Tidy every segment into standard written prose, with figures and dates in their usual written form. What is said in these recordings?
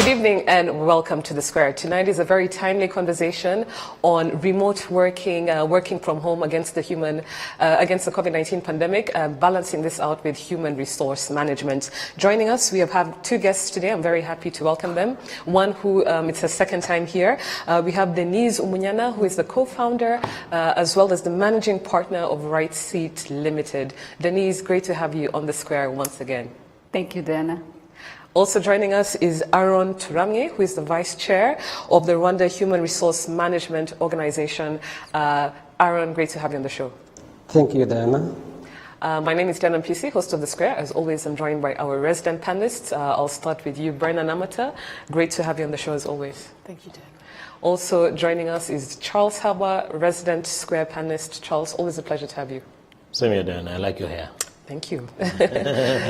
Good evening and welcome to The Square. Tonight is a very timely conversation on remote working, working from home against the COVID-19 pandemic, balancing this out with human resource management. Joining us, we have two guests today. I'm very happy to welcome them. One who, it's her second time here. We have Denise Umunyana, who is the co-founder as well as the managing partner of Right Seat Limited. Denise, great to have you on The Square once again. Thank you, Diana. Also joining us is Aaron Turamye, who is the Vice Chair of the Rwanda Human Resource Management Organization. Aaron, great to have you on the show. Thank you, Diana. My name is Diana PC, host of The Square. As always, I'm joined by our resident panelists. I'll start with you, Brenna Namata. Great to have you on the show as always. Thank you, Diana. Also joining us is Charles Haba, resident Square panelist. Charles, always a pleasure to have you. Same here, Diana. I like your hair. Thank you.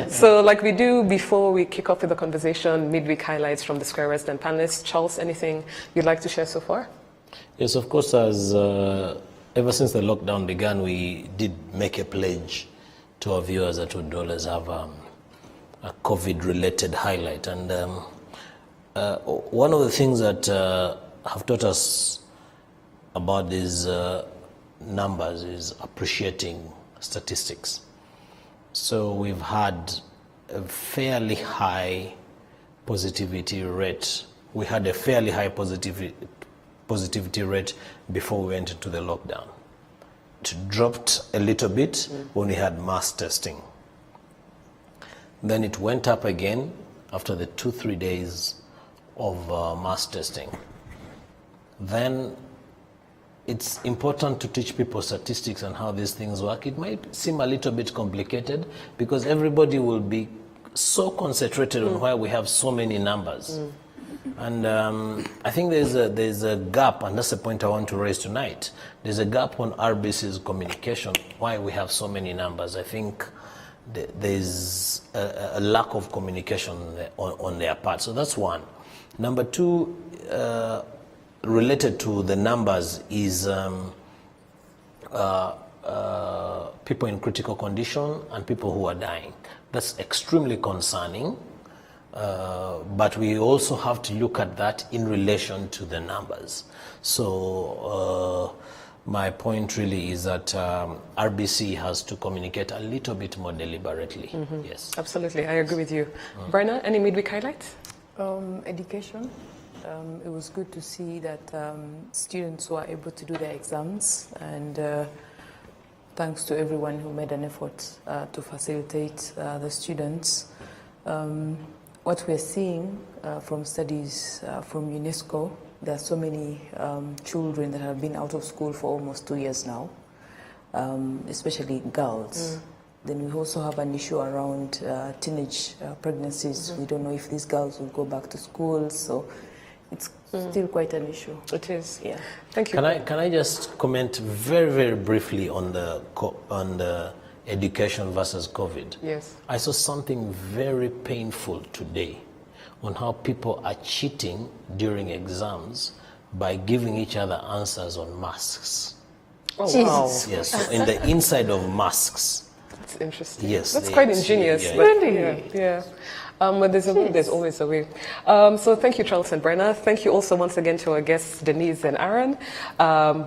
So like we do before we kick off with the conversation, midweek highlights from the Square resident panelists. Charles, anything you'd like to share so far? Yes, of course, as ever since the lockdown began, we did make a pledge to our viewers that would always have a COVID-related highlight. And one of the things that have taught us about these numbers is appreciating statistics. So we've had a fairly high positivity rate. We had a fairly high positivity rate before we went into the lockdown. It dropped a little bit when we had mass testing. Then it went up again after the 2-3 days of mass testing. Then it's important to teach people statistics and how these things work. It might seem a little bit complicated because everybody will be so concentrated on why we have so many numbers. And I think there's a gap, and that's the point I want to raise tonight. There's a gap on RBC's communication, why we have so many numbers. I think there's a lack of communication on their part. So that's one. Number two, related to the numbers is people in critical condition and people who are dying. That's extremely concerning, but we also have to look at that in relation to the numbers. So my point really is that RBC has to communicate a little bit more deliberately. Yes, absolutely, I agree with you. Brenna, any midweek highlights? Education. It was good to see that students were able to do their exams, and thanks to everyone who made an effort to facilitate the students. What we're seeing from studies from UNESCO, there are so many children that have been out of school for almost 2 years now, especially girls. Then we also have an issue around teenage pregnancies. We don't know if these girls will go back to school, so it's still quite an issue. It is. Yeah. Thank you. Can I just comment very, very briefly on the education versus COVID? Yes. I saw something very painful today on how people are cheating during exams by giving each other answers on masks. Oh, wow. Yes, so in the inside of masks. That's interesting. Yes. That's quite ingenious. Yeah. Really? Yeah. But there's a way, there's always a way. So thank you, Charles and Brenna. Thank you also once again to our guests, Denise and Aaron.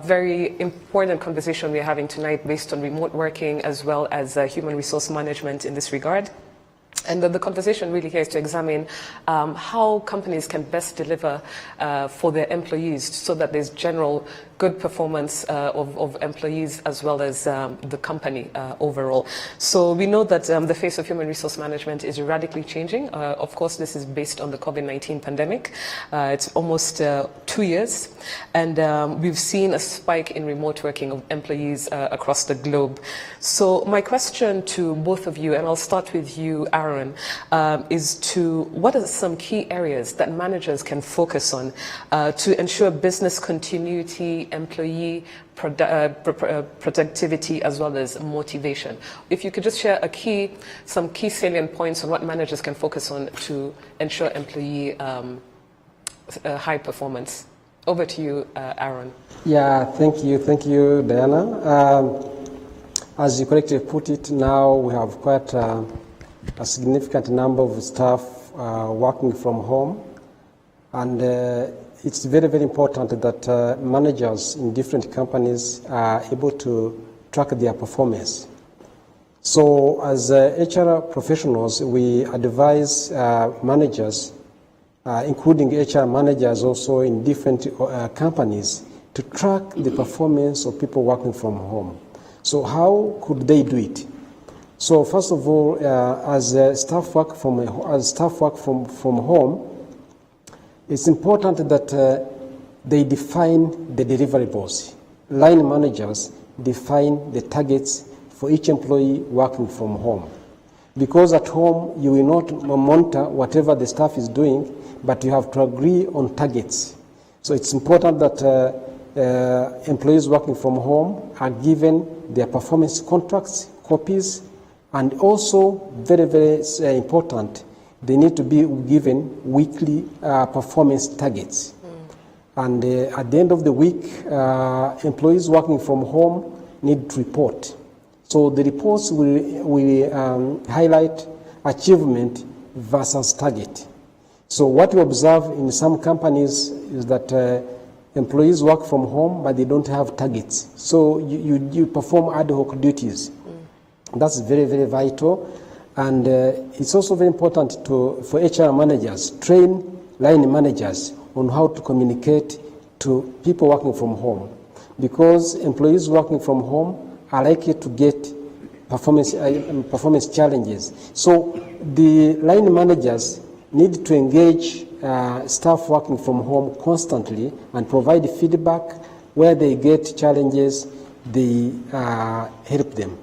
Very important conversation we're having tonight based on remote working as well as human resource management in this regard. And the conversation really here is to examine how companies can best deliver for their employees so that there's general good performance of employees as well as the company overall. So we know that the face of human resource management is radically changing. Of course, this is based on the COVID-19 pandemic. It's almost 2 years. And we've seen a spike in remote working of employees across the globe. So my question to both of you, and I'll start with you, Aaron, is to what are some key areas that managers can focus on to ensure business continuity, employee productivity, as well as motivation? If you could just share some key salient points on what managers can focus on to ensure employee high performance. Over to you, Aaron. Yeah, thank you, Diana. As you correctly put it, now we have quite a significant number of staff working from home. And it's very, very important that managers in different companies are able to track their performance. So as HR professionals, we advise managers, including HR managers also in different companies, to track the performance of people working from home. So how could they do it? So first of all, as staff work from home, it's important that they define the deliverables. Line managers define the targets for each employee working from home. Because at home, you will not monitor whatever the staff is doing, but you have to agree on targets. So it's important that employees working from home are given their performance contracts, copies, and also, very, very important, they need to be given weekly performance targets. And at the end of the week, employees working from home need to report. So the reports will highlight achievement versus target. So what we observe in some companies is that employees work from home, but they don't have targets. So you perform ad hoc duties. That's very, very vital. And it's also very important for HR managers, train line managers on how to communicate to people working from home. Because employees working from home are likely to get performance challenges. So the line managers need to engage staff working from home constantly and provide feedback. Where they get challenges, they help them.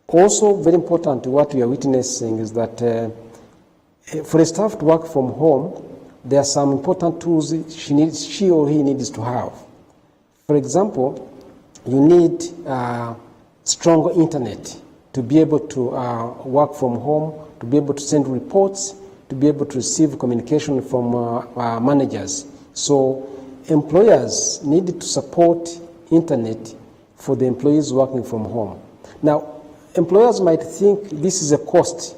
Also, very important, what we are witnessing is that for a staff to work from home, there are some important tools she or he needs to have. For example, you need strong internet to be able to work from home, to be able to send reports, to be able to receive communication from managers. So employers need to support internet for the employees working from home. Now, employers might think this is a cost,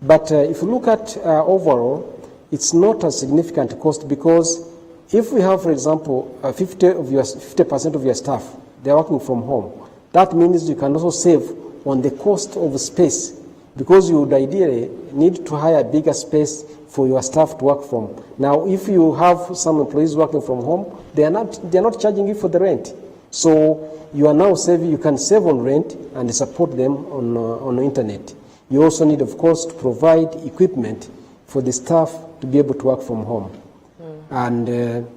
but if you look at overall, it's not a significant cost, because if we have, for example, 50% of your staff, they're working from home, that means you can also save on the cost of space, because you would ideally need to hire a bigger space for your staff to work from. Now, if you have some employees working from home, they're not charging you for the rent. So you are now saving, you can save on rent and support them on the internet. You also need, of course, to provide equipment for the staff to be able to work from home. And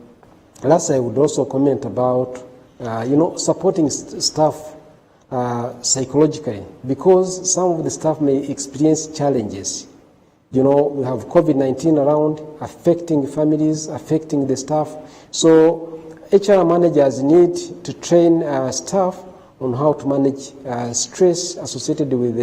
last, I would also comment about, supporting staff psychologically, because some of the staff may experience challenges. We have COVID-19 around, affecting families, affecting the staff. So HR managers need to train staff on how to manage stress associated with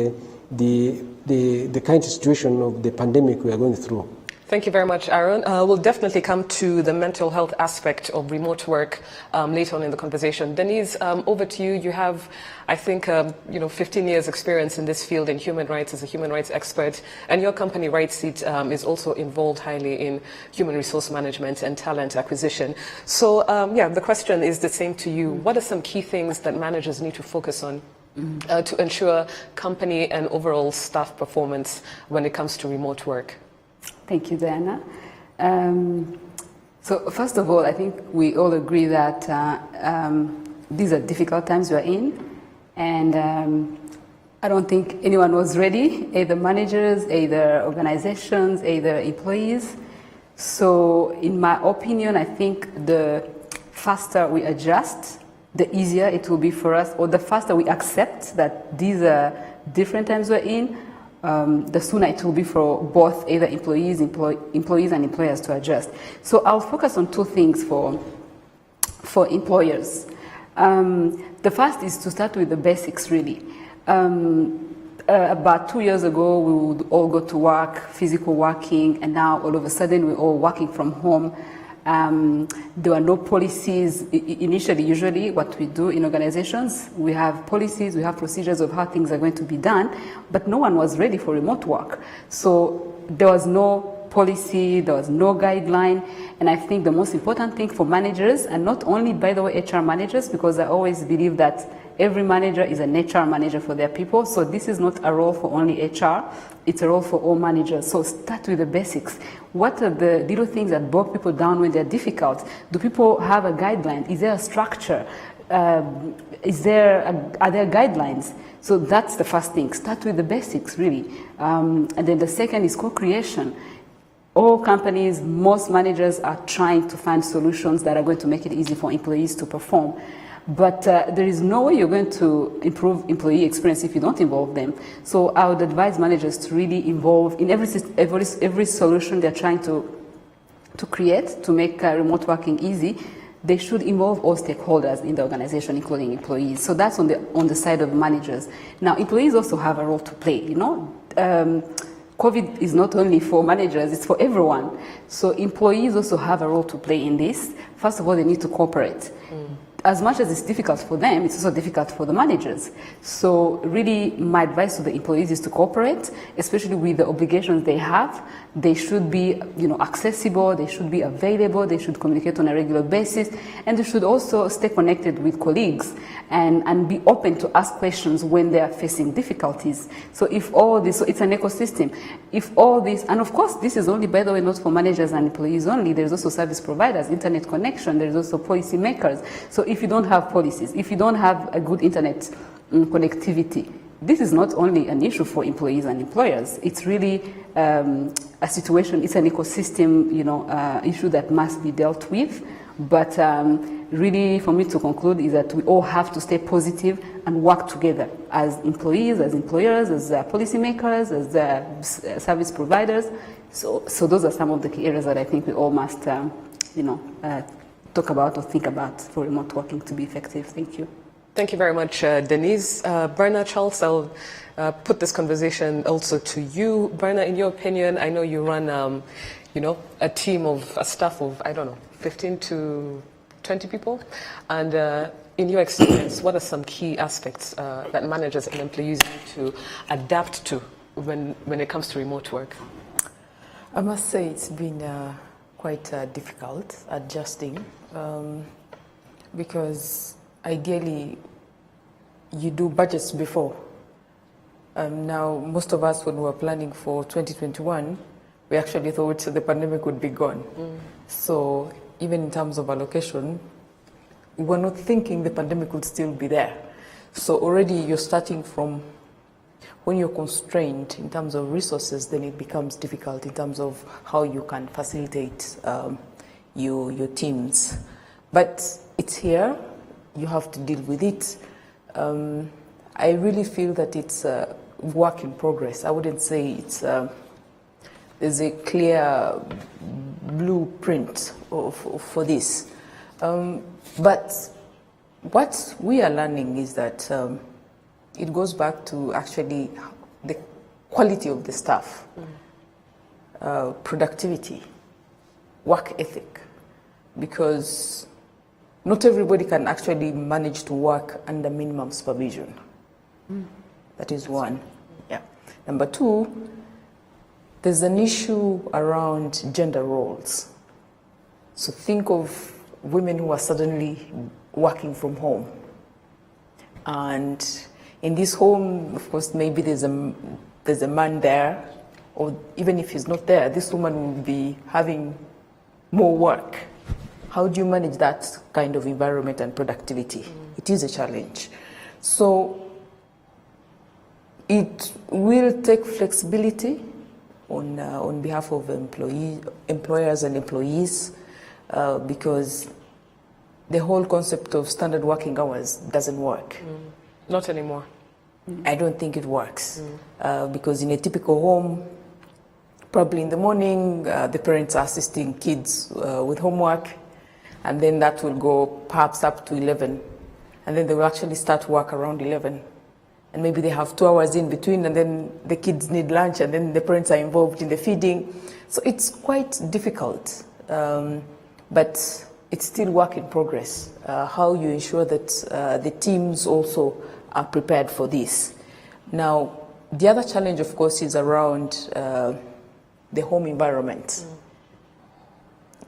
the kind of situation of the pandemic we are going through. Thank you very much, Aaron. We'll definitely come to the mental health aspect of remote work later on in the conversation. Denise, over to you. You have, I think, 15 years experience in this field in human rights as a human rights expert, and your company, RightSeat, is also involved highly in human resource management and talent acquisition. So, the question is the same to you. What are some key things that managers need to focus on to ensure company and overall staff performance when it comes to remote work? Thank you, Diana. So first of all, I think we all agree that these are difficult times we're in, and I don't think anyone was ready, either managers, either organizations, either employees. So in my opinion, I think the faster we adjust, the easier it will be for us, or the faster we accept that these are different times we're in, the sooner it will be for both either employees and employers to adjust. So I'll focus on two things for employers. The first is to start with the basics, really. About 2 years ago, we would all go to work, physical working, and now all of a sudden we're all working from home. There were no policies initially. Usually what we do in organizations, we have policies, we have procedures of how things are going to be done, but no one was ready for remote work. So there was no policy, there was no guideline. And I think the most important thing for managers, and not only, by the way, HR managers, because I always believe that every manager is an HR manager for their people. So this is not a role for only HR, it's a role for all managers. So start with the basics. What are the little things that bog people down when they're difficult? Do people have a guideline? Is there a structure? Are there guidelines? So that's the first thing. Start with the basics, really. And then the second is co-creation. All companies, most managers are trying to find solutions that are going to make it easy for employees to perform. But there is no way you're going to improve employee experience if you don't involve them. So I would advise managers to really involve in every solution they're trying to create to make remote working easy. They should involve all stakeholders in the organization, including employees. So that's on the side of managers. Now, employees also have a role to play. You know, COVID is not only for managers; it's for everyone. So employees also have a role to play in this. First of all, they need to cooperate. As much as it's difficult for them, it's also difficult for the managers. So really, my advice to the employees is to cooperate, especially with the obligations they have. They should be, accessible, they should be available, they should communicate on a regular basis, and they should also stay connected with colleagues and be open to ask questions when they are facing difficulties. So if all this, so it's an ecosystem. If all this, and of course, this is only, by the way, not for managers and employees only, there's also service providers, internet connection, there's also policy makers. So if you don't have policies, if you don't have a good internet connectivity, this is not only an issue for employees and employers. It's really a situation, it's an ecosystem, issue that must be dealt with. But really, for me to conclude, is that we all have to stay positive and work together as employees, as employers, as policymakers, as service providers. So those are some of the key areas that I think we all must, talk about or think about for remote working to be effective. Thank you. Thank you very much, Denise. Bernard, Charles, I'll put this conversation also to you. Bernard, in your opinion, I know you run, a team of a staff of, 15 to 20 people. And in your experience, what are some key aspects that managers and employees need to adapt to when it comes to remote work? I must say it's been quite difficult adjusting because ideally you do budgets before. Now, most of us, when we were planning for 2021, we actually thought the pandemic would be gone. So even in terms of allocation, we were not thinking the pandemic would still be there. So already you're starting from when you're constrained in terms of resources, then it becomes difficult in terms of how you can facilitate your teams. But it's here, you have to deal with it. I really feel that it's a work in progress. I wouldn't say it's there's a clear blueprint for this. But what we are learning is that it goes back to actually the quality of the staff, productivity, work ethic, because not everybody can actually manage to work under minimum supervision. That is one. Yeah. Number two, there's an issue around gender roles. So think of women who are suddenly working from home. And in this home, of course, maybe there's a man there, or even if he's not there, this woman will be having more work. How do you manage that kind of environment and productivity? It is a challenge. So it will take flexibility on behalf of employers and employees, because the whole concept of standard working hours doesn't work. Not anymore. I don't think it works, because in a typical home, probably in the morning, the parents are assisting kids with homework, and then that will go perhaps up to 11, and then they will actually start work around 11. And maybe they have 2 hours in between, and then the kids need lunch, and then the parents are involved in the feeding. So it's quite difficult, but it's still work in progress. How you ensure that the teams also are prepared for this. Now, the other challenge, of course, is around the home environment.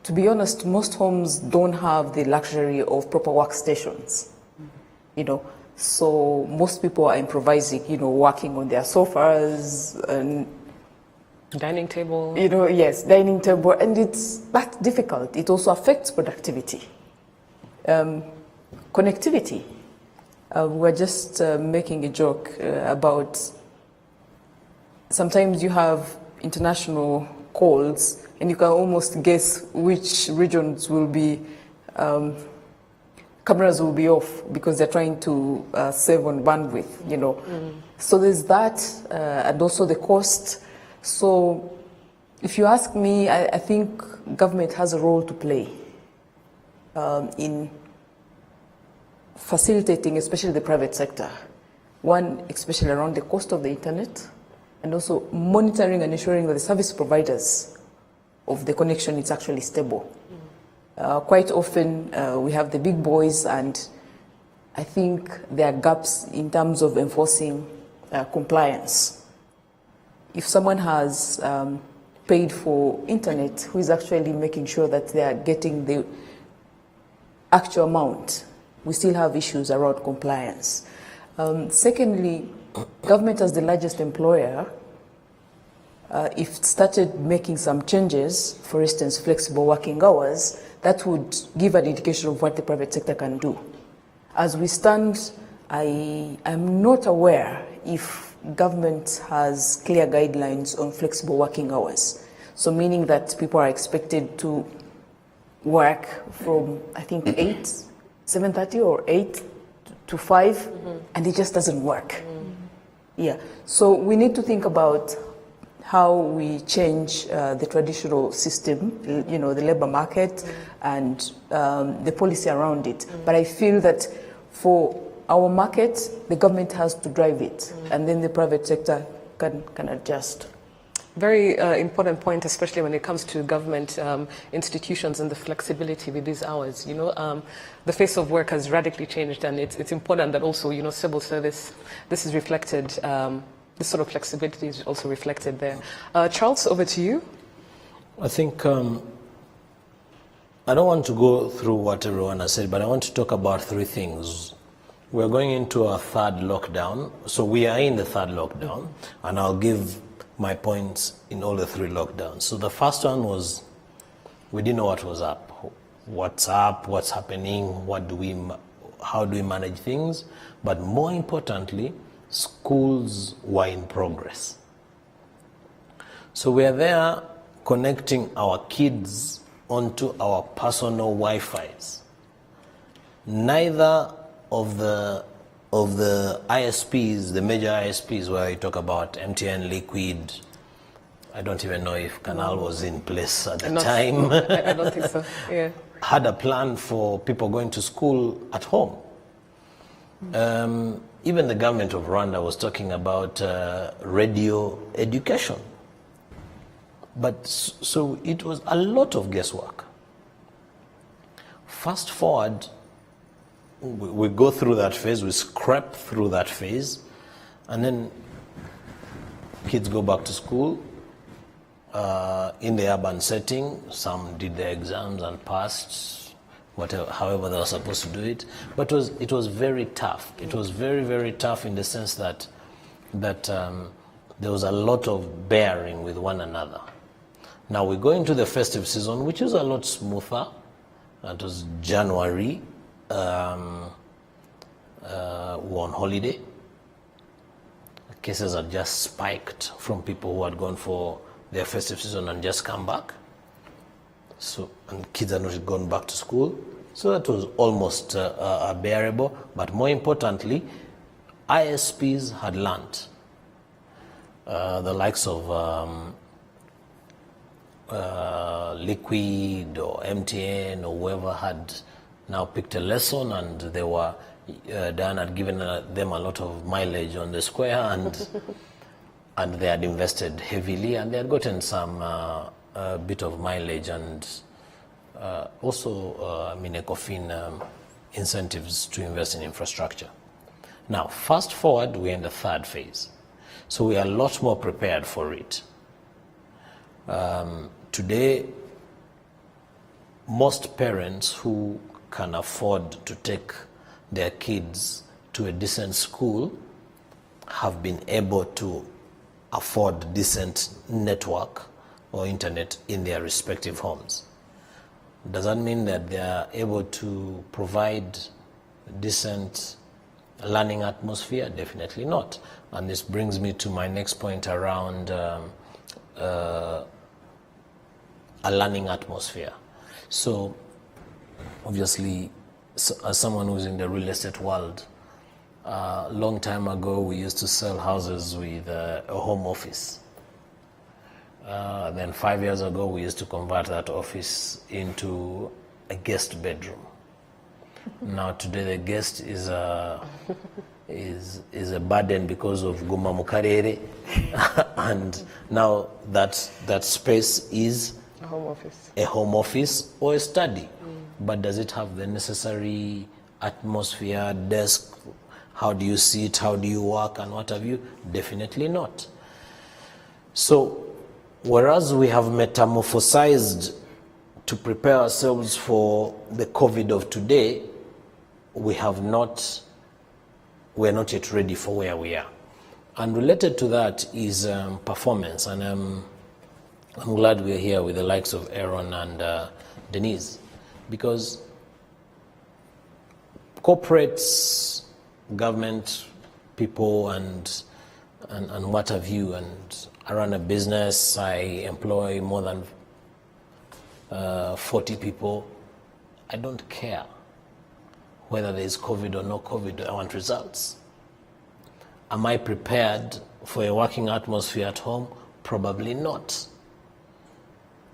To be honest, most homes don't have the luxury of proper workstations, you know. So most people are improvising, you know, working on their sofas and Dining table. you know, yes, dining table, and that's difficult. It also affects productivity. Connectivity. We're just making a joke about sometimes you have international calls and you can almost guess which regions will be, cameras will be off because they're trying to save on bandwidth, you know. So there's that, and also the cost. So if you ask me, I think government has a role to play in facilitating, especially the private sector. One, especially around the cost of the internet, and also monitoring and ensuring that the service providers of the connection is actually stable. Quite often we have the big boys, and I think there are gaps in terms of enforcing compliance. If someone has paid for internet, who is actually making sure that they are getting the actual amount? We still have issues around compliance. Secondly, government as the largest employer, if it started making some changes, for instance, flexible working hours, that would give an indication of what the private sector can do. As we stand, I am not aware if government has clear guidelines on flexible working hours. So meaning that people are expected to work from, I think, 7:30 or 8 to 5, and it just doesn't work. Yeah, so we need to think about how we change the traditional system, you know, the labor market and the policy around it. But I feel that for our market, the government has to drive it, and then the private sector can adjust. Very important point, especially when it comes to government institutions and the flexibility with these hours. You know, the face of work has radically changed, and it's important that also, you know, civil service, this is reflected, this sort of flexibility is also reflected there. Charles, over to you. I think I don't want to go through what everyone has said, but I want to talk about three things. We're going into a third lockdown, so we are in the third lockdown, and I'll give my points in all the three lockdowns. So the first one was, we didn't know what was up. What's up, what's happening, how do we manage things? But more importantly, schools were in progress. So we are there connecting our kids onto our personal Wi-Fis. Neither of the ISPs, the major ISPs where I talk about MTN, Liquid, I don't even know if Canal was in place at the time. I don't think so, yeah. Had a plan for people going to school at home. Even the government of Rwanda was talking about radio education. But so it was a lot of guesswork. Fast forward, we go through that phase, we scrap through that phase, and then kids go back to school in the urban setting. Some did their exams and passed, however they were supposed to do it. But it was very tough. It was very, very tough in the sense that there was a lot of bearing with one another. Now we go into the festive season, which is a lot smoother. It was January. Were on holiday. Cases had just spiked from people who had gone for their festive season and just come back. So, and kids had not gone back to school. So that was almost bearable. But more importantly, ISPs had learnt. The likes of Liquid or MTN or whoever had now picked a lesson, and they were, Dan had given them a lot of mileage on the square, and they had invested heavily, and they had gotten some bit of mileage, and also ECOFIN incentives to invest in infrastructure. Now, fast forward, we're in the third phase. So we are a lot more prepared for it. Today, most parents who can afford to take their kids to a decent school have been able to afford decent network or internet in their respective homes. Does that mean that they are able to provide decent learning atmosphere? Definitely not. And this brings me to my next point around a learning atmosphere. So obviously, as someone who's in the real estate world, a long time ago we used to sell houses with a home office. Then 5 years ago we used to convert that office into a guest bedroom. Now today the guest is a burden because of Guma Mukarere, and now that space is A home office. A home office or a study. But does it have the necessary atmosphere, desk? How do you sit? How do you work? And what have you? Definitely not. So, whereas we have metamorphosized to prepare ourselves for the COVID of today, we're not yet ready for where we are. And related to that is performance. And I'm glad we're here with the likes of Aaron and Denise, because corporates, government people, and what have you, and I run a business, I employ more than 40 people. I don't care whether there is COVID or no COVID. I want results. Am I prepared for a working atmosphere at home? Probably not.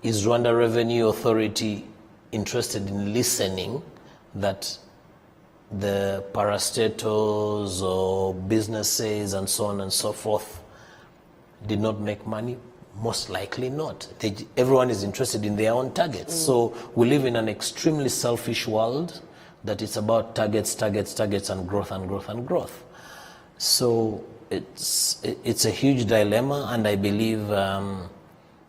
Is Rwanda Revenue Authority interested in listening that the parastatals or businesses and so on and so forth did not make money? Most likely not. Everyone is interested in their own targets. So we live in an extremely selfish world that it's about targets, and growth, and growth, and growth. So it's a huge dilemma, and I believe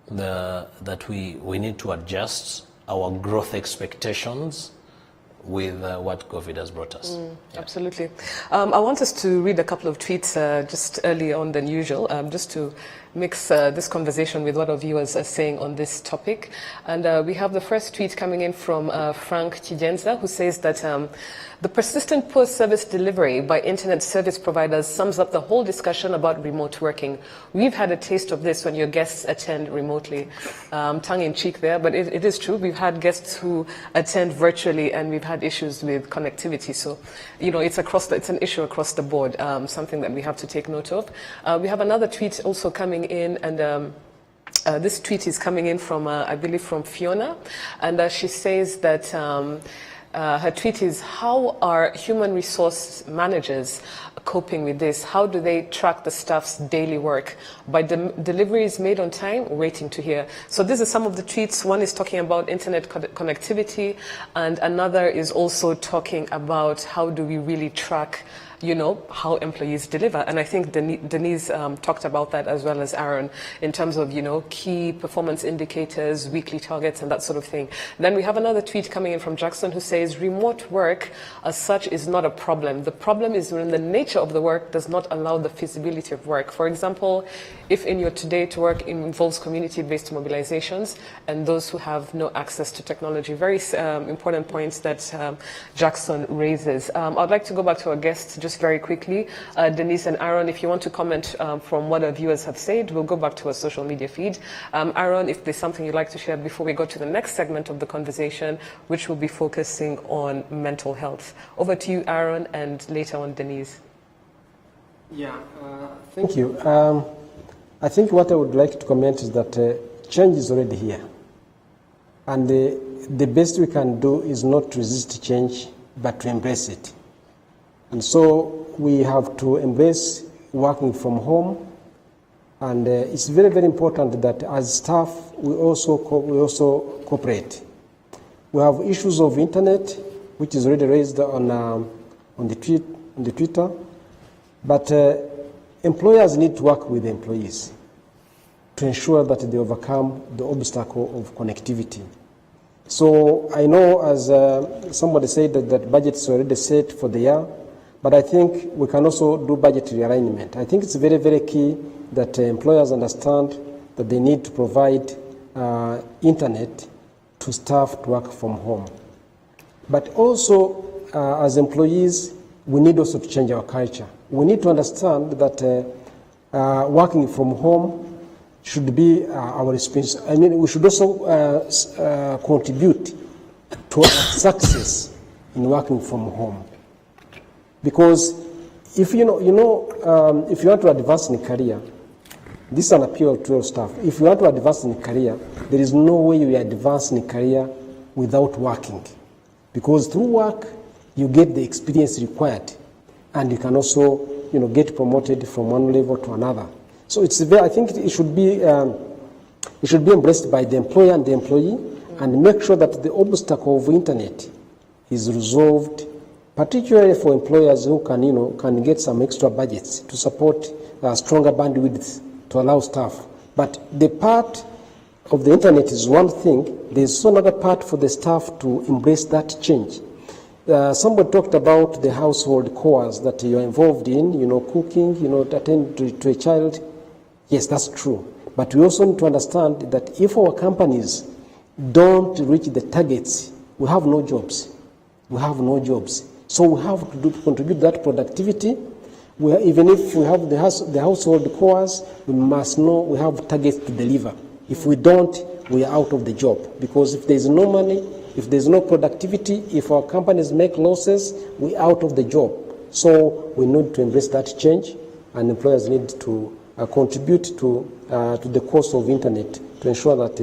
that we need to adjust our growth expectations with what COVID has brought us. Absolutely. I want us to read a couple of tweets just early on than usual, just to mix this conversation with what our viewers are saying on this topic. And we have the first tweet coming in from Frank Chigenza, who says that the persistent poor service delivery by internet service providers sums up the whole discussion about remote working. We've had a taste of this when your guests attend remotely. Tongue in cheek there, but it is true. We've had guests who attend virtually, and we've had issues with connectivity. So, you know, it's an issue across the board, something that we have to take note of. We have another tweet also coming in, and this tweet is coming in from, I believe, from Fiona, and she says that her tweet is, how are human resource managers coping with this? How do they track the staff's daily work? By deliveries made on time, waiting to hear. So these are some of the tweets. One is talking about internet connectivity, and another is also talking about how do we really track, you know, how employees deliver. And I think Denise talked about that as well as Aaron, in terms of, you know, key performance indicators, weekly targets, and that sort of thing. Then we have another tweet coming in from Jackson, who says, remote work as such is not a problem. The problem is when the nature of the work does not allow the feasibility of work. For example, if in your today to work involves community-based mobilizations and those who have no access to technology. Very important points that Jackson raises. I'd like to go back to our guests just very quickly. Denise and Aaron, if you want to comment from what our viewers have said, we'll go back to our social media feed. Aaron, if there's something you'd like to share before we go to the next segment of the conversation, which will be focusing on mental health. Over to you, Aaron, and later on, Denise. Yeah, thank you. I think what I would like to comment is that change is already here. And the best we can do is not to resist change, but to embrace it. And so we have to embrace working from home. And it's very, very important that as staff, we also cooperate. We have issues of internet, which is already raised on the Twitter. But employers need to work with employees to ensure that they overcome the obstacle of connectivity. So I know, as somebody said, that budget is already set for the year, but I think we can also do budget realignment. I think it's very, very key that employers understand that they need to provide internet to staff to work from home. But also, as employees, we need also to change our culture. We need to understand that working from home should be our responsibility. I mean, we should also contribute to our success in working from home. Because if if you want to advance in career, this is an appeal to all staff. If you want to advance in career, there is no way you advance in career without working. Because through work, you get the experience required, and you can also get promoted from one level to another. So I think it should be embraced by the employer and the employee, and make sure that the obstacle of internet is resolved, particularly for employers who can get some extra budgets to support stronger bandwidth to allow staff. But the part of the internet is one thing. There's also another part for the staff to embrace that change. Somebody talked about the household chores that you're involved in, cooking, attending to a child. Yes, that's true. But we also need to understand that if our companies don't reach the targets, we have no jobs. We have no jobs. So we have to contribute that productivity. Even if we have the household chores, we must know we have targets to deliver. If we don't, we are out of the job. Because if there's no money, if there's no productivity, if our companies make losses, we're out of the job. So we need to embrace that change, and employers need to contribute to the cost of internet to ensure that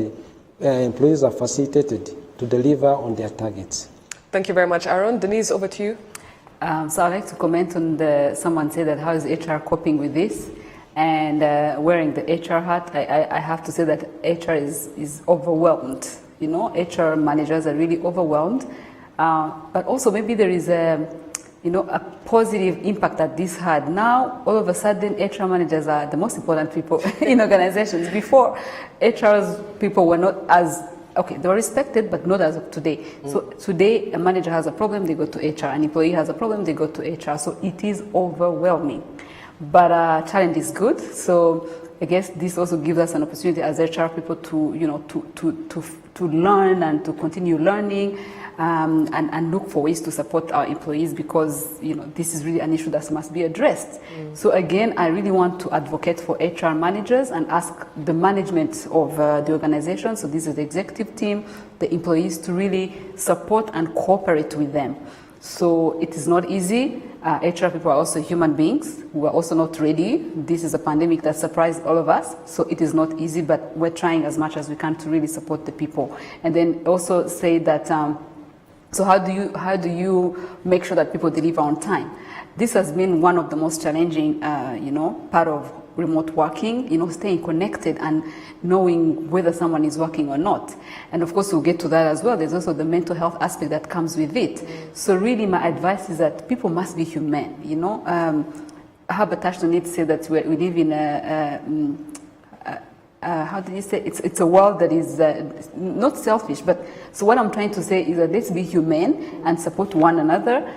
employees are facilitated to deliver on their targets. Thank you very much, Aaron. Denise, over to you. So I'd like to comment on someone said that how is HR coping with this? And wearing the HR hat, I have to say that HR is overwhelmed. HR managers are really overwhelmed. But also maybe there is a positive impact that this had. Now, all of a sudden, HR managers are the most important people in organizations. Before, HR's people were not as, they were respected, but not as of today. So today, a manager has a problem, they go to HR. An employee has a problem, they go to HR. So it is overwhelming. But challenge is good. So I guess this also gives us an opportunity as HR people to learn and to continue learning, and look for ways to support our employees, because this is really an issue that must be addressed. So again, I really want to advocate for HR managers and ask the management of the organization, so this is the executive team, the employees, to really support and cooperate with them. So it is not easy. HR people are also human beings who are also not ready. This is a pandemic that surprised all of us, so it is not easy, but we're trying as much as we can to really support the people. And then also say that, so how do you make sure that people deliver on time? This has been one of the most challenging, part of remote working, staying connected and knowing whether someone is working or not. And of course, we'll get to that as well. There's also the mental health aspect that comes with it. So really, my advice is that people must be human, Herbert Ashton did say that we live in how did you say? It's a world that is not selfish, but so what I'm trying to say is that let's be humane and support one another.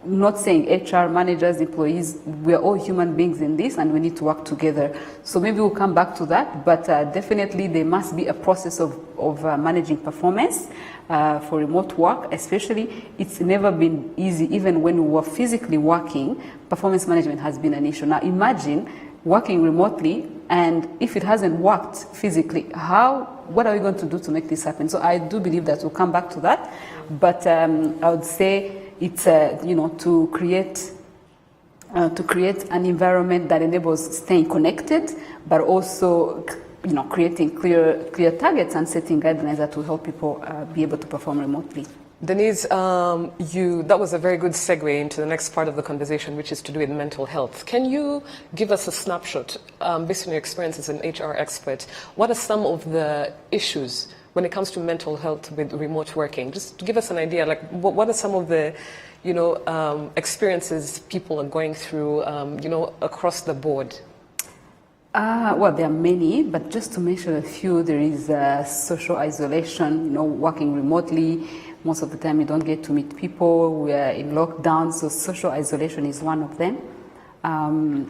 Not saying HR managers, employees, we're all human beings in this, and we need to work together. So maybe we'll come back to that, but definitely there must be a process of managing performance for remote work. Especially, it's never been easy. Even when we were physically working, performance management has been an issue. Now imagine working remotely, and if it hasn't worked physically, what are we going to do to make this happen? So I do believe that we'll come back to that, but I would say it's to create an environment that enables staying connected, but also creating clear targets and setting guidelines that will help people be able to perform remotely. Denise, that was a very good segue into the next part of the conversation, which is to do with mental health. Can you give us a snapshot, based on your experience as an HR expert? What are some of the issues when it comes to mental health with remote working? Just to give us an idea, like what are some of the experiences people are going through, across the board? Well, there are many, but just to mention a few, there is social isolation, working remotely. Most of the time you don't get to meet people. We are in lockdown, so social isolation is one of them.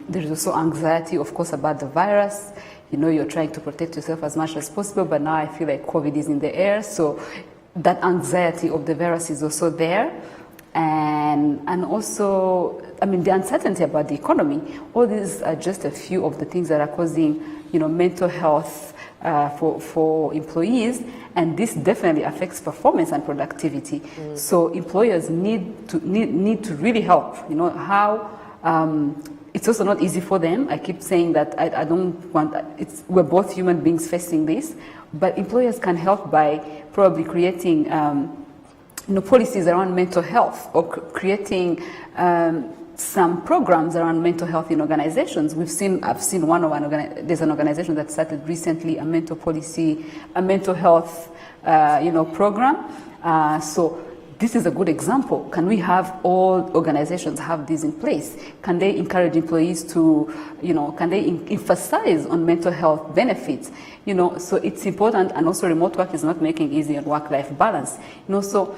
There is also anxiety, of course, about the virus. You're trying to protect yourself as much as possible, but now I feel like COVID is in the air, so that anxiety of the virus is also there. And also, the uncertainty about the economy. All these are just a few of the things that are causing, mental health for employees, and this definitely affects performance and productivity. So employers need to really help. It's also not easy for them. I keep saying that I don't want. We're both human beings facing this, but employers can help by probably creating policies around mental health, or creating some programs around mental health in organizations. I've seen there's an organization that started recently a mental health program. So this is a good example. Can we have all organizations have this in place? Can they encourage employees to, can they emphasize on mental health benefits? So it's important, and also remote work is not making easy on work-life balance. So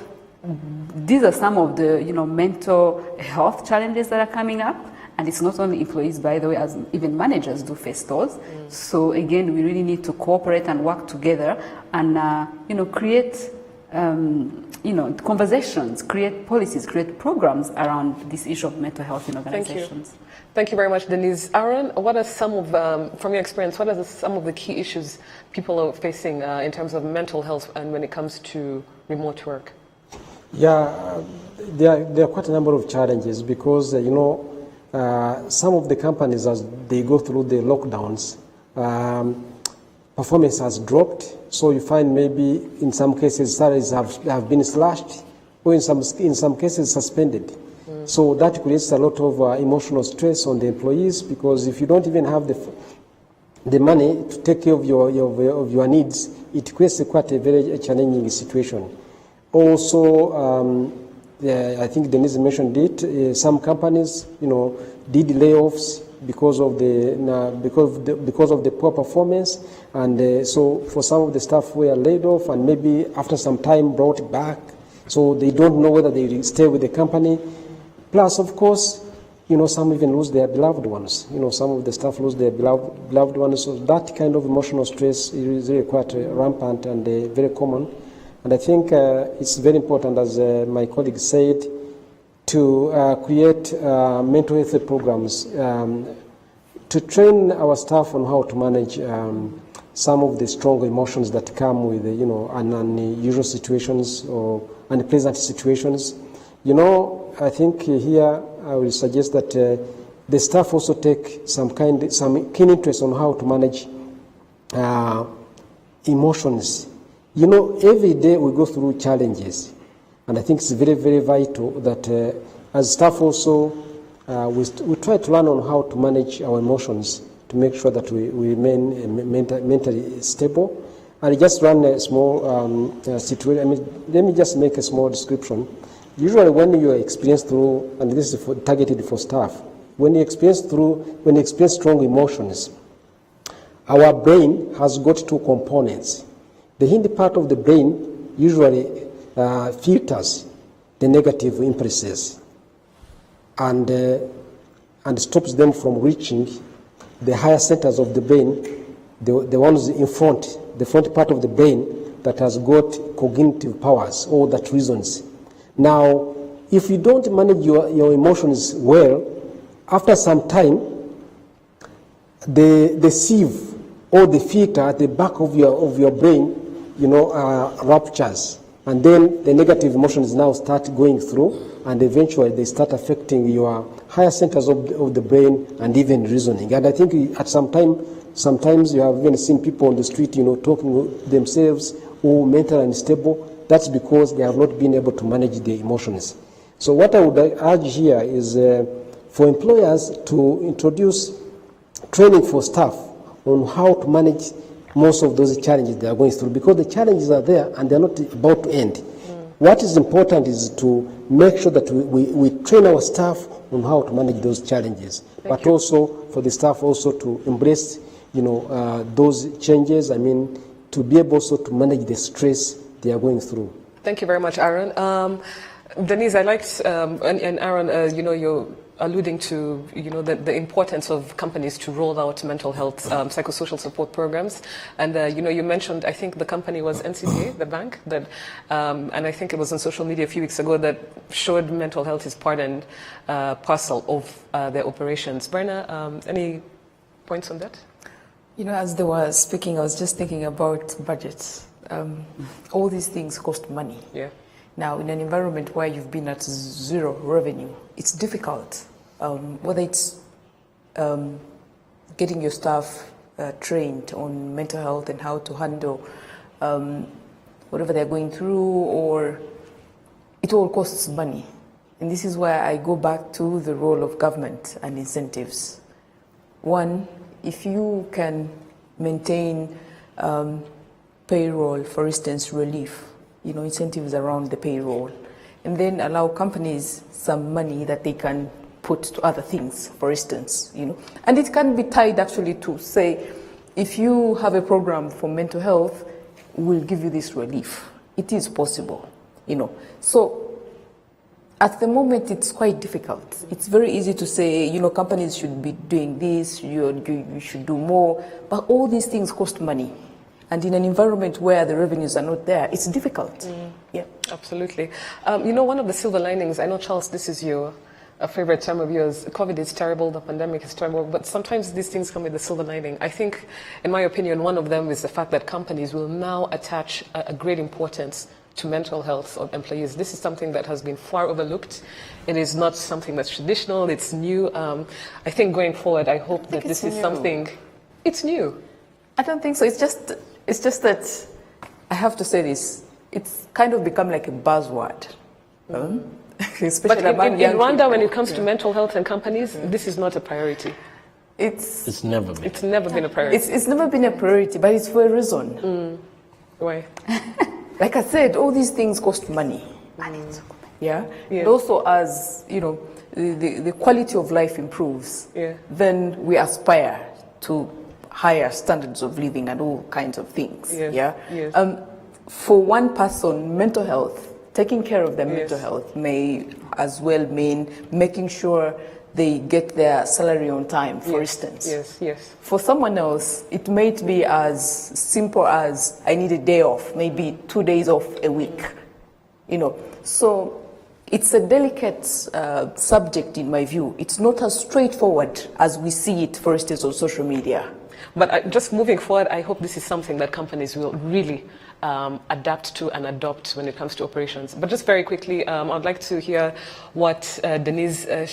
these are some of the, mental health challenges that are coming up. And it's not only employees, by the way, as even managers do face those. So again, we really need to cooperate and work together and, create conversations, create policies, create programs around this issue of mental health in organizations. Thank you very much, Denise. Aaron, what are some of, from your experience, what are some of the key issues people are facing in terms of mental health and when it comes to remote work? Yeah, there are quite a number of challenges because, some of the companies, as they go through the lockdowns, performance has dropped. So you find maybe in some cases salaries have been slashed, or in some cases suspended. So that creates a lot of emotional stress on the employees, because if you don't even have the money to take care of your needs, it creates quite a very challenging situation. Also, I think Denise mentioned it. Some companies, did layoffs because of the poor performance, and so for some of the staff were laid off, and maybe after some time brought back. So they don't know whether they will stay with the company. Plus, of course, some even lose their beloved ones. Some of the staff lose their beloved ones. So that kind of emotional stress is really quite rampant and very common. And I think it's very important, as my colleague said, to create mental health programs, to train our staff on how to manage some of the strong emotions that come with, unusual situations or unpleasant situations. I think here I will suggest that the staff also take some keen interest on how to manage emotions. Every day we go through challenges, and I think it's very, very vital that as staff also we try to learn on how to manage our emotions to make sure that we remain mentally stable. And just run a small situation. Let me just make a small description. Usually when you experience through, and this is targeted for staff, when you experience strong emotions, our brain has got two components. The hindi part of the brain usually filters the negative impulses and stops them from reaching the higher centers of the brain, the ones in front, the front part of the brain that has got cognitive powers, all that reasons. Now, if you don't manage your emotions well, after some time, the sieve or the filter at the back of your brain, ruptures, and then the negative emotions now start going through, and eventually they start affecting your higher centers of the brain and even reasoning. And I think at sometimes you have even seen people on the street, talking themselves, mentally unstable. That's because they have not been able to manage their emotions. So what I would urge here is for employers to introduce training for staff on how to manage most of those challenges they are going through, because the challenges are there and they're not about to end. What is important is to make sure that we train our staff on how to manage those challenges, but also for the staff also to embrace those changes. I mean, to be able also to manage the stress they are going through. Thank you very much, Aaron. Denise, I liked, and Aaron, you're alluding to, the importance of companies to roll out mental health psychosocial support programs. And, you mentioned, I think the company was NCBA, the bank, that, and I think it was on social media a few weeks ago that showed mental health is part and parcel of their operations. Brenna, any points on that? As they were speaking, I was just thinking about budgets. All these things cost money. Yeah. Now, in an environment where you've been at zero revenue, it's difficult. Whether it's getting your staff trained on mental health and how to handle whatever they're going through, or it all costs money. And this is where I go back to the role of government and incentives. One, if you can maintain payroll, for instance, relief, incentives around the payroll, and then allow companies some money that they can put to other things, for instance, And it can be tied actually to, say, if you have a program for mental health, we'll give you this relief. It is possible, So at the moment, it's quite difficult. It's very easy to say, companies should be doing this, you should do more, but all these things cost money. And in an environment where the revenues are not there, it's difficult. Yeah, absolutely. One of the silver linings, I know, Charles, this is a favorite term of yours. COVID is terrible, the pandemic is terrible, but sometimes these things come with a silver lining. I think, in my opinion, one of them is the fact that companies will now attach a great importance to mental health of employees. This is something that has been far overlooked. It is not something that's traditional, it's new. I think going forward, I hope that this is something, it's new. I don't think so. It's just that, I have to say this, it's kind of become like a buzzword. But in Rwanda, when it comes to mental health and companies, this is not a priority. It's never been a priority. It's never been a priority, but it's for a reason. Why? Like I said, all these things cost money. Yeah? And also, as the quality of life improves, then we aspire to higher standards of living and all kinds of things. For one person, mental health, taking care of their mental health may as well mean making sure they get their salary on time, for instance. Yes. For someone else, it might be as simple as I need a day off, maybe 2 days off a week. So it's a delicate subject in my view. It's not as straightforward as we see it, for instance, on social media. But just moving forward, I hope this is something that companies will really adapt to and adopt when it comes to operations. But just very quickly, I'd like to hear what Denise, I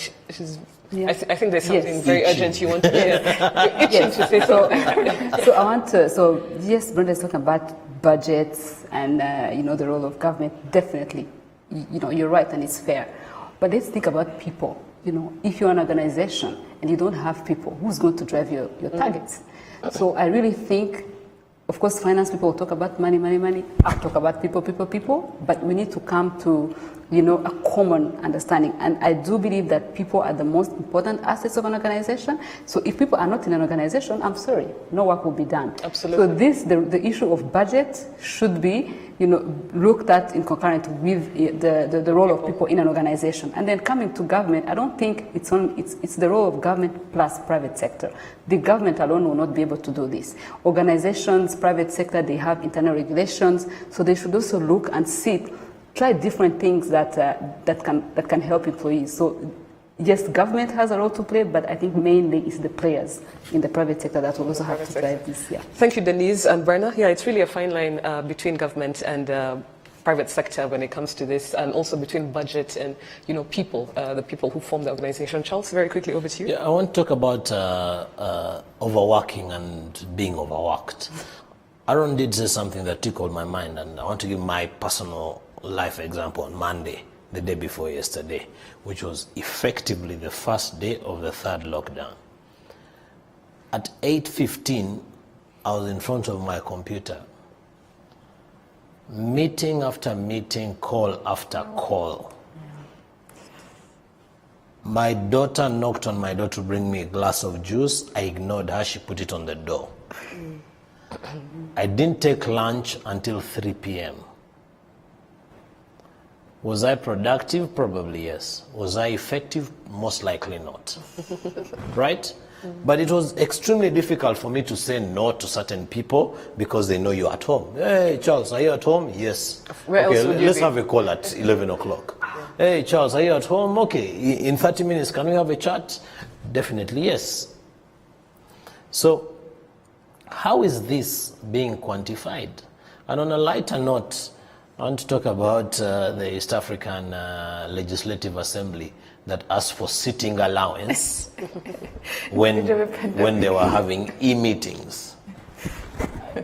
think there's something very urgent you want to hear. You're itching to say something. So yes, Brenda is talking about budgets and, the role of government, definitely. You're right and it's fair. But let's think about people. If you're an organization and you don't have people, who's going to drive your targets? So I really think, of course, finance people will talk about money. I'll talk about people, but we need to come to, a common understanding. And I do believe that people are the most important assets of an organization. So if people are not in an organization, I'm sorry, no work will be done. Absolutely. So the issue of budget should be, looked at in concurrent with the role of people in an organization. And then coming to government, I don't think it's the role of government plus private sector. The government alone will not be able to do this. Organizations, private sector, they have internal regulations, so they should also look and try different things that can help employees. So yes, government has a role to play, but I think mainly it's the players in the private sector that will also have to drive this. Yeah. Thank you, Denise and Brenna. Yeah, it's really a fine line between government and private sector when it comes to this, and also between budget and people, the people who form the organization. Charles, very quickly, over to you. Yeah, I want to talk about overworking and being overworked. Aaron did say something that tickled my mind, and I want to give my personal life example on Monday, the day before yesterday, which was effectively the first day of the third lockdown. At 8:15, I was in front of my computer, meeting after meeting, call after call. My daughter knocked on my door to bring me a glass of juice. I ignored her. She put it on the door. I didn't take lunch until 3 p.m. Was I productive? Probably yes. Was I effective? Most likely not. Right? But it was extremely difficult for me to say no to certain people because they know you're at home. Hey, Charles, are you at home? Yes. Where else would you let's be? have a call at 11 o'clock. Hey, Charles, are you at home? Okay. In 30 minutes, can we have a chat? Definitely yes. So, how is this being quantified? And on a lighter note, I want to talk about the East African Legislative Assembly that asked for sitting allowance when they were having e-meetings.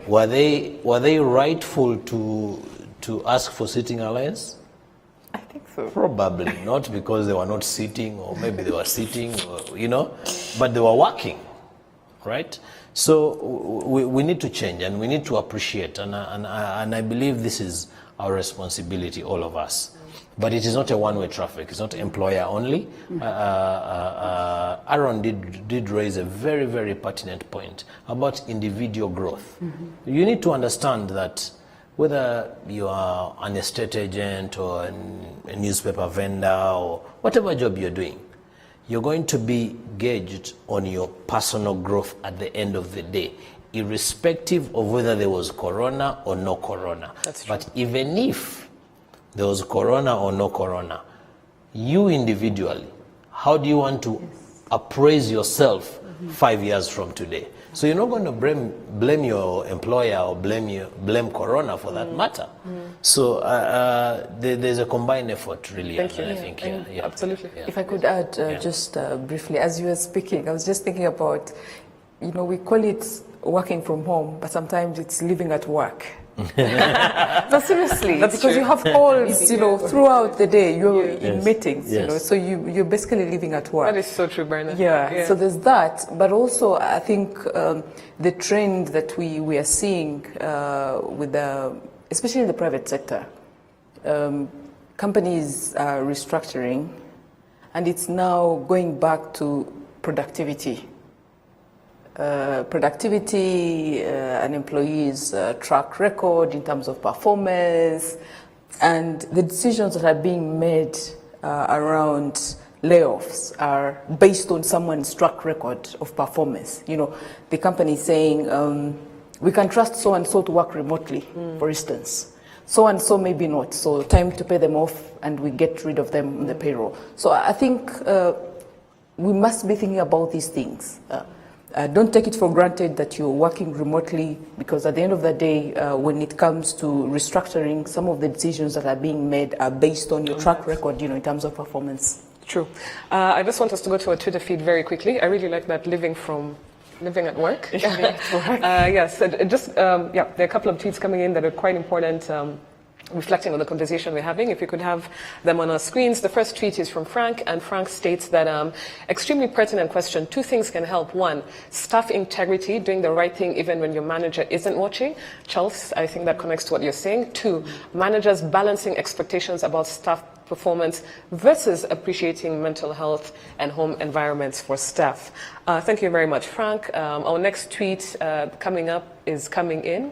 Were they rightful to ask for sitting allowance? I think so. Probably not, because they were not sitting, or maybe they were sitting, or, but they were working, right? So we need to change, and we need to appreciate, and I believe this is our responsibility, all of us. But it is not a one-way traffic. It's not employer only. Aaron did raise a very, very pertinent point about individual growth. You need to understand that whether you are an estate agent or a newspaper vendor or whatever job you're doing, you're going to be gauged on your personal growth at the end of the day, irrespective of whether there was corona or no corona. That's true. But even if there was corona or no corona, you individually, how do you want to appraise yourself 5 years from today? So you're not going to blame your employer or blame corona for that matter. So there's a combined effort, really. Thank you. I think, Absolutely. Yeah. If I could add just briefly, as you were speaking, I was just thinking about, we call it working from home, but sometimes it's living at work. But seriously, That's because true. you have calls, throughout the day, you're in meetings, Yes. so you're basically living at work. That is so true, Bernard. Yeah, so there's that, but also I think the trend that we are seeing with especially in the private sector, companies are restructuring, and it's now going back to productivity. An employee's track record in terms of performance, and the decisions that are being made around layoffs are based on someone's track record of performance. The company is saying, we can trust so-and-so to work remotely, for instance. So-and-so maybe not, so time to pay them off and we get rid of them on the payroll. So I think we must be thinking about these things. Don't take it for granted that you're working remotely, because at the end of the day, when it comes to restructuring, some of the decisions that are being made are based on your track record, in terms of performance. True. I just want us to go to our Twitter feed very quickly. I really like that living at work. Yes, there are a couple of tweets coming in that are quite important, reflecting on the conversation we're having. If you could have them on our screens. The first tweet is from Frank, and Frank states that extremely pertinent question. 2 things can help. 1, staff integrity, doing the right thing even when your manager isn't watching. Charles, I think that connects to what you're saying. 2, managers balancing expectations about staff performance versus appreciating mental health and home environments for staff. Thank you very much, Frank. Our next tweet coming in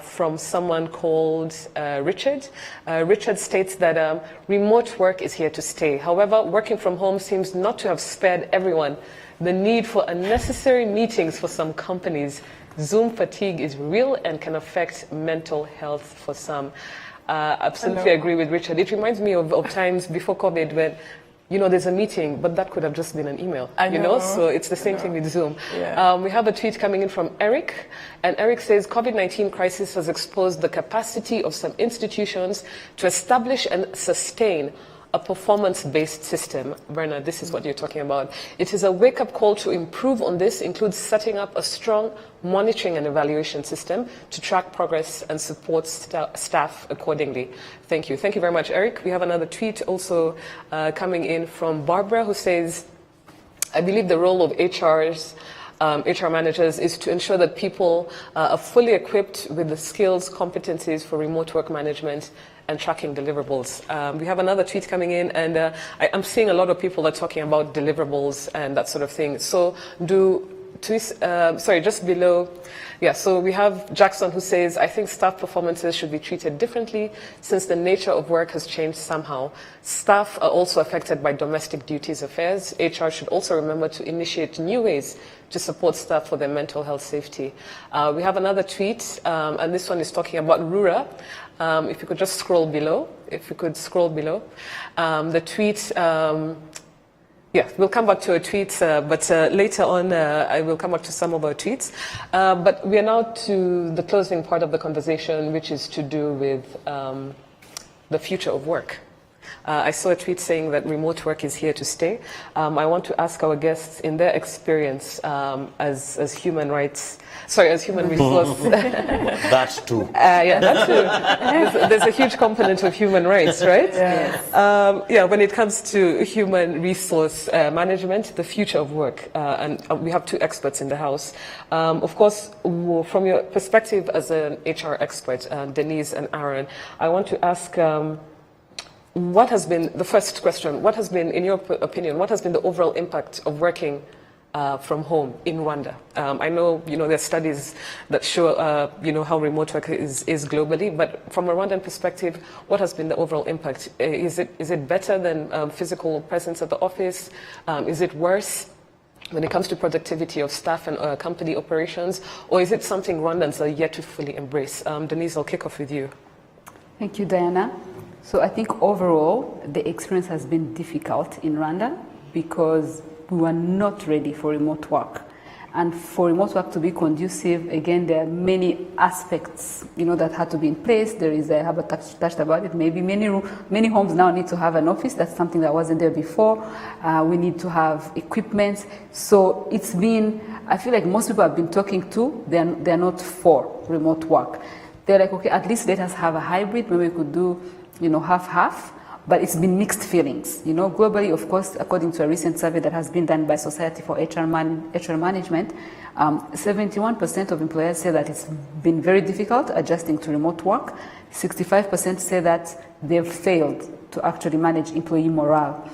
from someone called Richard. Richard states that remote work is here to stay. However, working from home seems not to have spared everyone the need for unnecessary meetings for some companies. Zoom fatigue is real and can affect mental health for some. Absolutely agree with Richard. It reminds me of times before COVID when, there's a meeting, but that could have just been an email, so it's the same thing with Zoom. Yeah. We have a tweet coming in from Eric, and Eric says, COVID-19 crisis has exposed the capacity of some institutions to establish and sustain a performance-based system. Bernard, this is what you're talking about. It is a wake-up call to improve on this, includes setting up a strong monitoring and evaluation system to track progress and support staff accordingly. Thank you. Thank you very much, Eric. We have another tweet also coming in from Barbara, who says, I believe the role of HR managers is to ensure that people are fully equipped with the skills, competencies for remote work management and tracking deliverables. We have another tweet coming in, and I'm seeing a lot of people are talking about deliverables and that sort of thing. So just below, so we have Jackson who says, I think staff performances should be treated differently since the nature of work has changed somehow. Staff are also affected by domestic duties affairs. HR should also remember to initiate new ways to support staff for their mental health safety. We have another tweet, and this one is talking about RURA. If you could just scroll below, the tweet, we'll come back to our tweets, but later on I will come back to some of our tweets. But we are now to the closing part of the conversation, which is to do with the future of work. I saw a tweet saying that remote work is here to stay. I want to ask our guests, in their experience as human resource. That too. That too. There's a huge component of human rights, right? Yes. When it comes to human resource management, the future of work, and we have two experts in the house. Of course, from your perspective as an HR expert, Denise and Aaron, I want to ask, what has been, the first question, what has been, in your opinion, what has been the overall impact of working from home in Rwanda? I know, there are studies that show, how remote work is globally, but from a Rwandan perspective, what has been the overall impact? Is it better than physical presence at the office? Is it worse when it comes to productivity of staff and company operations? Or is it something Rwandans are yet to fully embrace? Denise, I'll kick off with you. Thank you, Diana. So I think overall, the experience has been difficult in Rwanda because we were not ready for remote work. And for remote work to be conducive, again, there are many aspects, that had to be in place. There is, I have touched about it, maybe many homes now need to have an office. That's something that wasn't there before. We need to have equipment. So it's been, I feel like most people I've been talking to, they're not for remote work. They're like, okay, at least let us have a hybrid, maybe we could do half-half, but it's been mixed feelings. Globally, of course, according to a recent survey that has been done by Society for HR Management, 71% of employers say that it's been very difficult adjusting to remote work. 65% say that they've failed to actually manage employee morale.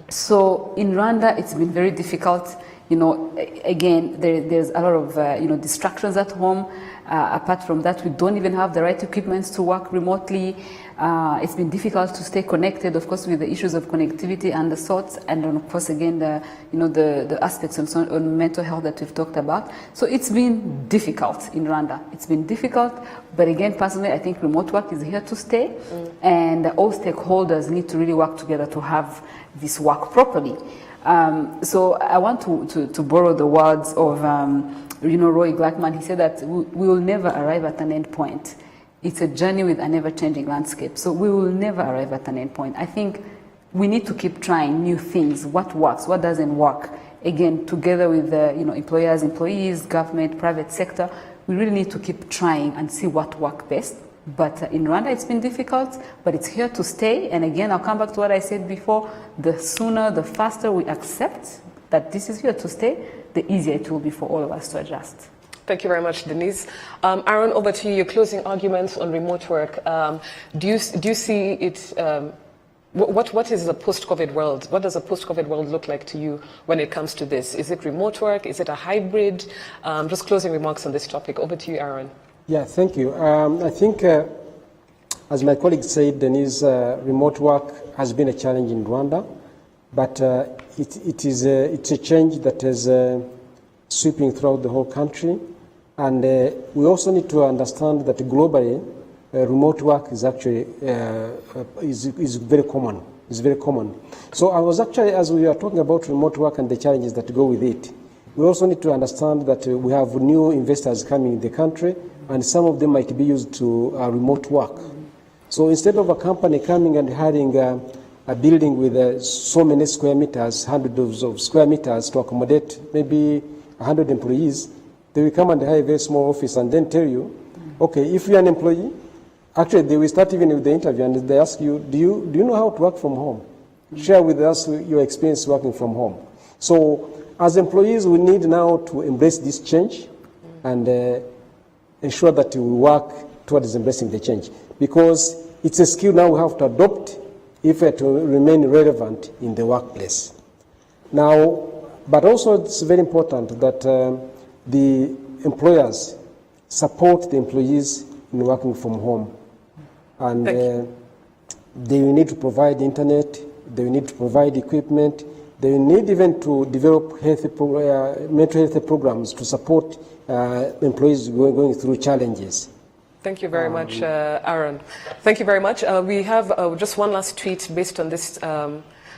So in Rwanda, it's been very difficult. Again, there's a lot of distractions at home. Apart from that, we don't even have the right equipment to work remotely. It's been difficult to stay connected, of course, with the issues of connectivity and the sorts, and then, of course, again, the aspects on mental health that we've talked about. So it's been difficult in Rwanda. It's been difficult, but again, personally, I think remote work is here to stay, and all stakeholders need to really work together to have this work properly. So I want to borrow the words of Roy Glackman. He said that we will never arrive at an end point. It's a journey with a never-changing landscape. So we will never arrive at an end point. I think we need to keep trying new things. What works? What doesn't work? Again, together with employers, employees, government, private sector, we really need to keep trying and see what works best. But in Rwanda, it's been difficult, but it's here to stay. And again, I'll come back to what I said before. The sooner, the faster we accept that this is here to stay, the easier it will be for all of us to adjust. Thank you very much, Denise. Aaron, over to you. Your closing arguments on remote work. Do you see it? What is the post-COVID world? What does a post-COVID world look like to you when it comes to this? Is it remote work? Is it a hybrid? Just closing remarks on this topic. Over to you, Aaron. Yeah, thank you. I think, as my colleague said, Denise, remote work has been a challenge in Rwanda, but it's a change that is sweeping throughout the whole country. And we also need to understand that globally, remote work is actually is very common. It's very common. So I was actually, as we are talking about remote work and the challenges that go with it, we also need to understand that we have new investors coming in the country, and some of them might be used to remote work. So instead of a company coming and hiring a building with so many square meters, hundreds of square meters to accommodate maybe 100 employees, they will come and hire a very small office and then tell you, okay, if you're an employee, actually they will start even with the interview and they ask you, do you know how to work from home? Share with us your experience working from home. So as employees, we need now to embrace this change and ensure that we work towards embracing the change. Because it's a skill now we have to adopt if we're to remain relevant in the workplace. Now, but also it's very important that the employers support the employees in working from home. And they will need to provide internet, they will need to provide equipment, they will need even to develop mental health programs to support employees going through challenges. Thank you very much, Aaron. Thank you very much. We have just one last tweet based on this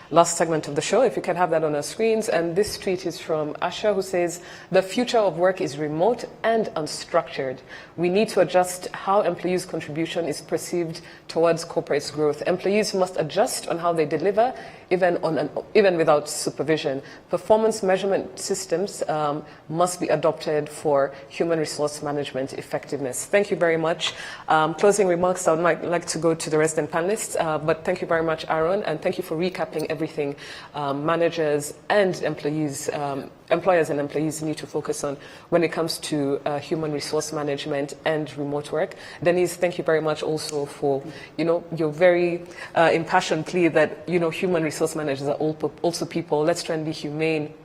last segment of the show, if you can have that on our screens. And this tweet is from Asha, who says, "The future of work is remote and unstructured. We need to adjust how employees' contribution is perceived towards corporate growth. Employees must adjust on how they deliver, even without supervision. Performance measurement systems must be adopted for human resource management effectiveness." Thank you very much. Closing remarks, I would like to go to the resident panelists, but thank you very much, Aaron, and thank you for recapping everything managers and employees, employers and employees need to focus on when it comes to human resource management and remote work. Denise, thank you very much also for, your very impassioned plea that, human resource managers are also people. Let's try and be humane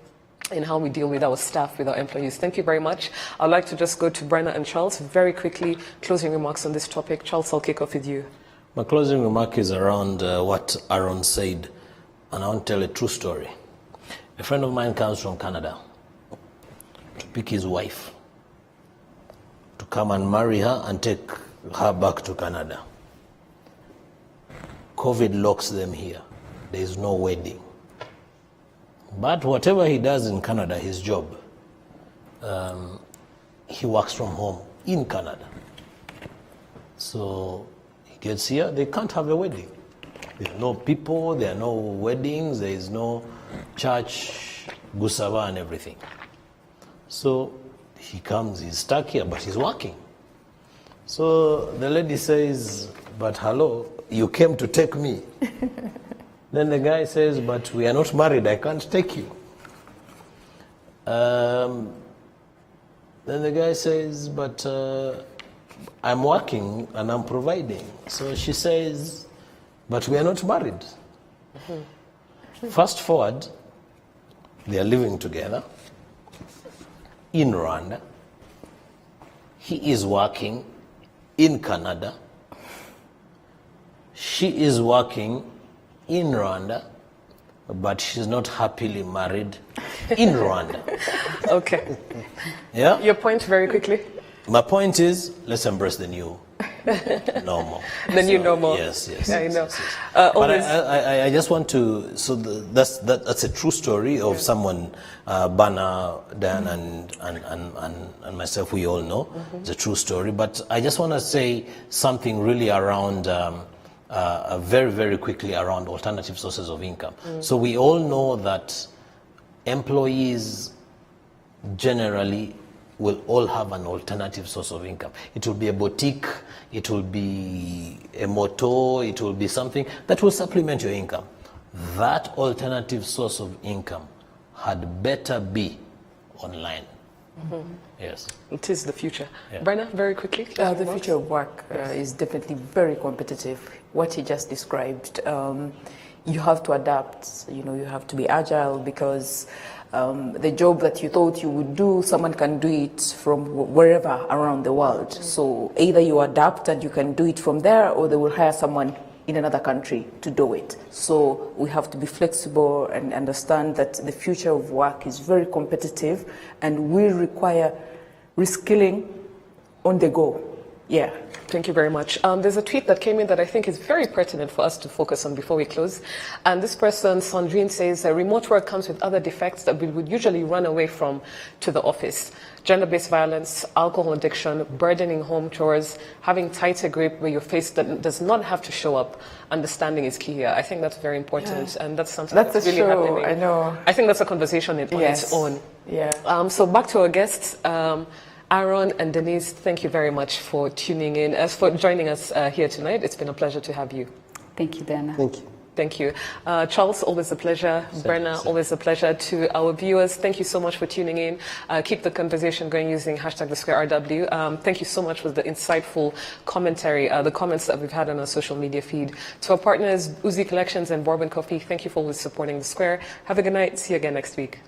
in how we deal with our staff, with our employees. Thank you very much. I'd like to just go to Brenna and Charles very quickly, closing remarks on this topic. Charles, I'll kick off with you. My closing remark is around what Aaron said, and I want to tell a true story. A friend of mine comes from Canada to pick his wife, to come and marry her and take her back to Canada. COVID locks them here. There is no wedding. But whatever he does in Canada, his job, he works from home in Canada. So he gets here, they can't have a wedding. There are no people, there are no weddings, there is no church, gusava and everything. So he comes, he's stuck here, but he's working. So the lady says, "But hello, you came to take me." Then the guy says, "But we are not married, I can't take you." Then the guy says, "But I'm working and I'm providing." So she says, "But we are not married." Fast forward, they are living together in Rwanda. He is working in Canada. She is working in Rwanda, but she's not happily married in Rwanda. Okay. Yeah? Your point very quickly. My point is, let's embrace the new normal. The new normal. Yes. I know. Yes. But I just want to, that's a true story of someone, Bana, Dan, and myself, we all know. It's a true story. But I just want to say something really around, very, very quickly around alternative sources of income. So we all know that employees generally will all have an alternative source of income. It will be a boutique, it will be a motor, it will be something that will supplement your income. That alternative source of income had better be online. Yes. It is the future. Yeah. Brenna, very quickly. The future of work is definitely very competitive. What he just described, you have to adapt, you have to be agile because the job that you thought you would do, someone can do it from wherever around the world. So either you adapt and you can do it from there, or they will hire someone in another country to do it. So we have to be flexible and understand that the future of work is very competitive and will require reskilling on the go. Yeah. Thank you very much. There's a tweet that came in that I think is very pertinent for us to focus on before we close. And this person, Sandrine, says, remote work comes with other defects that we would usually run away from to the office. Gender-based violence, alcohol addiction, burdening home chores, having tighter grip where your face does not have to show up. Understanding is key here. I think that's very important, and that's something that's really happening. I know. I think that's a conversation on its own. Yeah. So back to our guests. Aaron and Denise, thank you very much for tuning in, for joining us here tonight. It's been a pleasure to have you. Thank you, Dana. Thank you. Thank you. Charles, always a pleasure. Brenna, always a pleasure. To our viewers, thank you so much for tuning in. Keep the conversation going using #TheSquareRW. Thank you so much for the insightful commentary, the comments that we've had on our social media feed. To our partners, Uzi Collections and Bourbon Coffee, thank you for always supporting The Square. Have a good night. See you again next week.